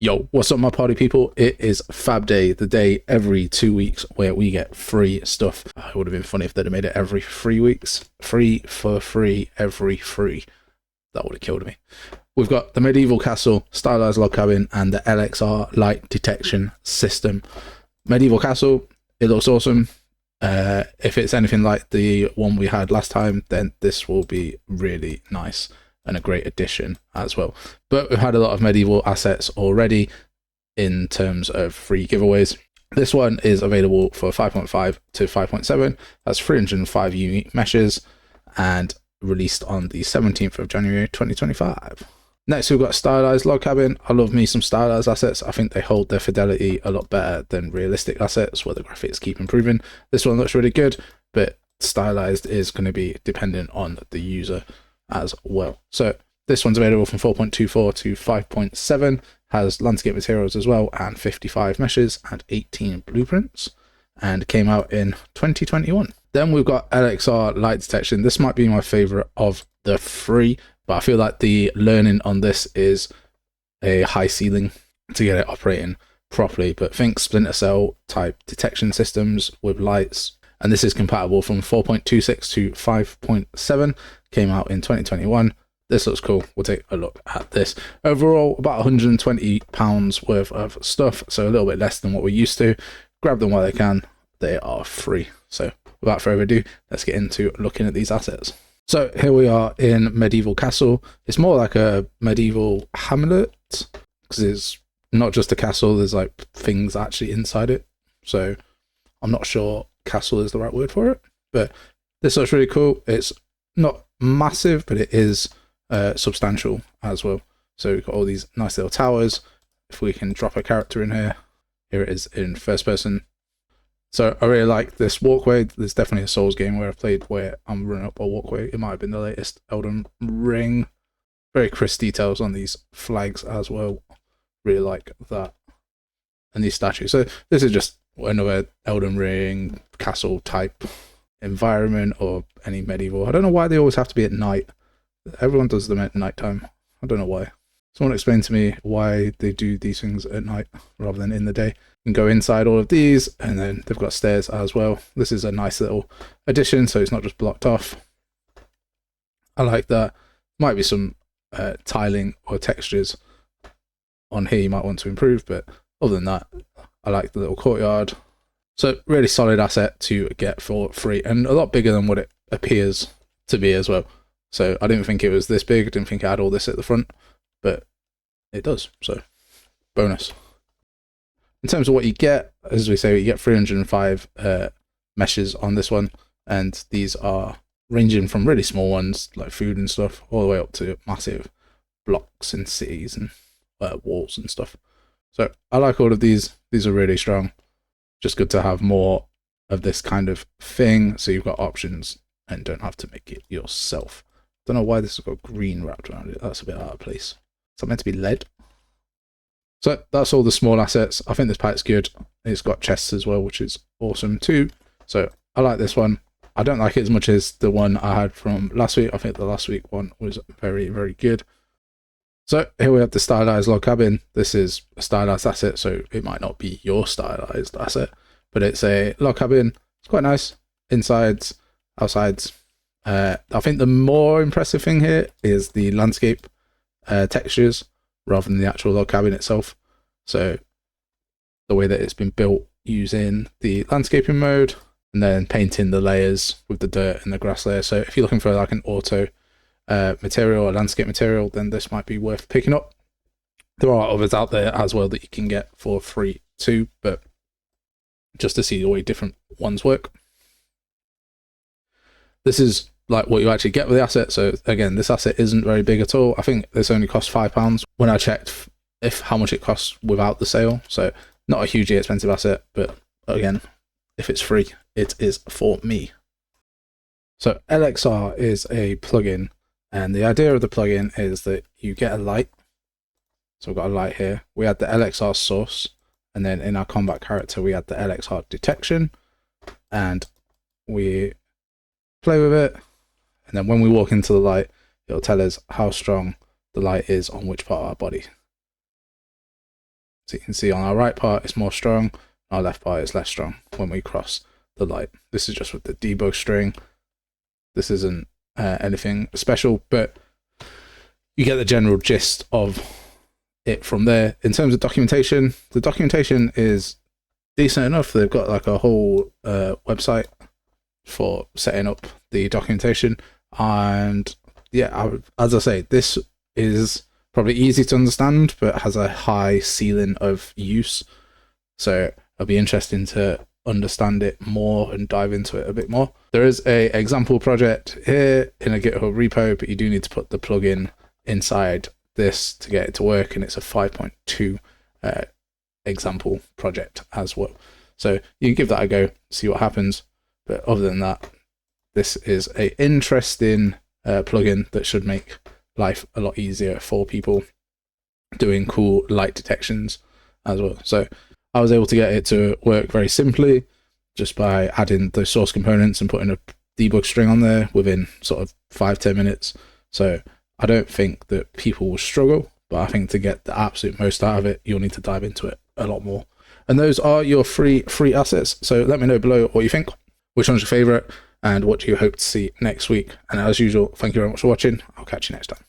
Yo, what's up, my party people? It is Fab Day, the day every 2 weeks where we get free stuff. It would have been funny if they'd have made it every 3 weeks. Free for free, every free. That would have killed me. We've got the Medieval Castle, Stylized Log Cabin, and the LXR Light Detection System. Medieval Castle, it looks awesome. If it's anything like the one we had last time, then this will be really nice and a great addition as well. But we've had a lot of medieval assets already in terms of free giveaways. This one is available for 5.5 to 5.7. That's 305 unique meshes and released on the 17th of January 2025. Next, we've got Stylized Log Cabin. I love me some stylized assets. I think they hold their fidelity a lot better than realistic assets where the graphics keep improving. This one looks really good, but stylized is going to be dependent on the user as well. So this one's available from 4.24 to 5.7, has landscape materials as well, and 55 meshes and 18 blueprints, and came out in 2021. Then we've got LXR Light Detection. This might be my favorite of the three, but I feel like the learning on this is a high ceiling to get it operating properly. But think Splinter Cell type detection systems with lights, and this is compatible from 4.26 to 5.7, came out in 2021. This looks cool. We'll take a look at this. Overall, about £120 worth of stuff, so a little bit less than what we're used to. Grab them while they can. They are free. So without further ado, let's get into looking at these assets. So here we are in Medieval Castle. It's more like a medieval hamlet because it's not just a castle, there's like things actually inside it. So I'm not sure castle is the right word for it, but this looks really cool. It's not massive, but it is substantial as well. So we've got all these nice little towers. If we can drop a character in here, here it is in first person. So I really like this walkway. There's definitely a Souls game where I've played where I'm running up a walkway. It might have been the latest Elden Ring. Very crisp details on these flags as well. Really like that. And these statues. So this is just another Elden Ring castle type environment or any medieval. I don't know why they always have to be at night. Everyone does them at night time. I don't know why. Someone explain to me why they do these things at night rather than in the day. You can go inside all of these, and then they've got stairs as well. This is a nice little addition, so it's not just blocked off. I like that. Might be some tiling or textures on here you might want to improve, but other than that, I like the little courtyard. So really solid asset to get for free, and a lot bigger than what it appears to be as well. So I didn't think it was this big. I didn't think it had all this at the front, but it does. So bonus. In terms of what you get, as we say, you get 305 meshes on this one, and these are ranging from really small ones like food and stuff all the way up to massive blocks and cities and walls and stuff. So I like all of these. These are really strong. Just good to have more of this kind of thing, so you've got options and don't have to make it yourself. Don't know why this has got green wrapped around it. That's a bit out of place. Is that meant to be lead? So that's all the small assets. I think this pack's good. It's got chests as well, which is awesome too. So I like this one. I don't like it as much as the one I had from last week. I think the last week one was very, very good. So here we have the Stylized Log Cabin. This is a stylized asset, so it might not be your stylized asset, but it's a log cabin. It's quite nice. Insides, outsides. I think the more impressive thing here is the landscape textures rather than the actual log cabin itself. So the way that it's been built using the landscaping mode and then painting the layers with the dirt and the grass layer. So if you're looking for like an auto material or landscape material, then this might be worth picking up. There are others out there as well that you can get for free too, but just to see the way different ones work. This is like what you actually get with the asset. So again, this asset isn't very big at all. I think this only costs £5 when I checked how much it costs without the sale. So not a hugely expensive asset, but again, if it's free, it is for me. So LXR is a plugin, and the idea of the plugin is that you get a light. So we've got a light here. We had the LXR source, and then in our combat character, we had the LXR detection, and we play with it. And then when we walk into the light, it'll tell us how strong the light is on which part of our body. So you can see on our right part it's more strong, our left part is less strong when we cross the light. This is just with the debug string. This isn't anything special, but you get the general gist of it from there. In terms of documentation, the documentation is decent enough. They've got like a whole website for setting up the documentation, and yeah, as I say, this is probably easy to understand but has a high ceiling of use, so it'll be interesting to understand it more and dive into it a bit more. There is a example project here in a GitHub repo, but you do need to put the plugin inside this to get it to work, and it's a 5.2 example project as well, so you can give that a go, see what happens. But other than that, this is a interesting plugin that should make life a lot easier for people doing cool light detections as well. So I was able to get it to work very simply just by adding the source components and putting a debug string on there within sort of 5-10 minutes. So I don't think that people will struggle, but I think to get the absolute most out of it, you'll need to dive into it a lot more. And those are your free assets. So let me know below what you think, which one's your favorite, and what do you hope to see next week. And as usual, thank you very much for watching. I'll catch you next time.